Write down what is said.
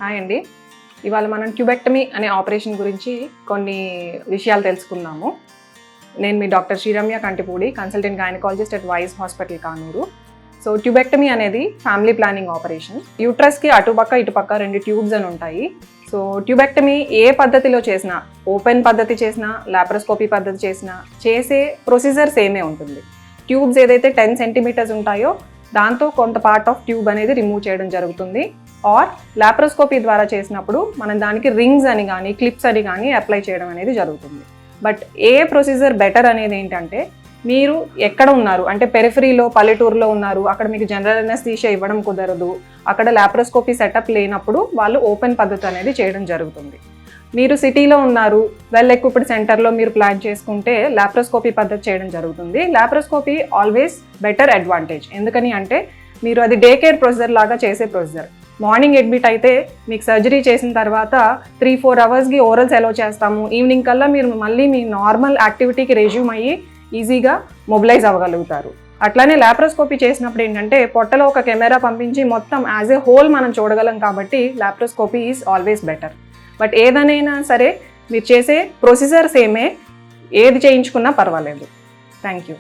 Hi అండి. ఇవాళ మనం ట్యూబెక్టమీ అనే ఆపరేషన్ గురించి కొన్ని విషయాలు తెలుసుకుందాము. నేను మీ doctor Sriramya Kantipudi, consultant gynaecologist at vice hospital Kanuru. So tubectomy అనేది ఫ్యామిలీ ప్లానింగ్ ఆపరేషన్. యూట్రస్కి అటుపక్క ఇటుపక్క 2 ట్యూబ్స్ అని ఉంటాయి. సో ట్యూబెక్టమీ ఏ పద్ధతిలో చేసినా, ఓపెన్ పద్ధతి చేసినా, లాప్రోస్కోపీ పద్ధతి చేసినా చేసే ప్రొసీజర్ సేమే ఉంటుంది. ట్యూబ్స్ ఏదైతే 10 సెంటీమీటర్స్ ఉంటాయో దాంతో కొంత పార్ట్ ఆఫ్ ట్యూబ్ అనేది రిమూవ్ చేయడం జరుగుతుంది. ఆర్ లాప్రోస్కోపీ ద్వారా చేసినప్పుడు మనం దానికి రింగ్స్ అని కానీ క్లిప్స్ అని కానీ అప్లై చేయడం అనేది జరుగుతుంది. బట్ ఏ ప్రొసీజర్ బెటర్ అనేది ఏంటంటే, మీరు ఎక్కడ ఉన్నారు అంటే పెరిఫరీలో పల్లెటూరులో ఉన్నారు, అక్కడ మీకు జనరల్ అనెస్థీషియా ఇవ్వడం కుదరదు, అక్కడ లాప్రోస్కోపీ సెటప్ లేనప్పుడు వాళ్ళు ఓపెన్ పద్ధతి అనేది చేయడం జరుగుతుంది. మీరు సిటీలో ఉన్నారు, వెల్ ఎక్విప్డ్ సెంటర్లో మీరు ప్లాన్ చేసుకుంటే లాప్రోస్కోపీ పద్ధతి చేయడం జరుగుతుంది. Laparoscopy always better advantage. ఎందుకని అంటే మీరు అది డే కేర్ ప్రొసీజర్ లాగా చేసే ప్రొసీజర్. మార్నింగ్ అడ్మిట్ అయితే మీకు సర్జరీ చేసిన తర్వాత 3-4 అవర్స్కి ఓరల్స్ అలో చేస్తాము. ఈవినింగ్ కల్లా మీరు మళ్ళీ మీ నార్మల్ యాక్టివిటీకి రెజ్యూమ్ అయ్యి ఈజీగా మొబిలైజ్ అవ్వగలుగుతారు. అట్లానే లాప్రోస్కోపీ చేసినప్పుడు ఏంటంటే పొట్టలో ఒక కెమెరా పంపించి మొత్తం యాజ్ ఏ హోల్ మనం చూడగలం కాబట్టి laparoscopy is always better. But ఏదైనా సరే మీరు చేసే ప్రొసీజర్ సేమే, ఏది చేయించుకున్నా పర్వాలేదు. Thank you.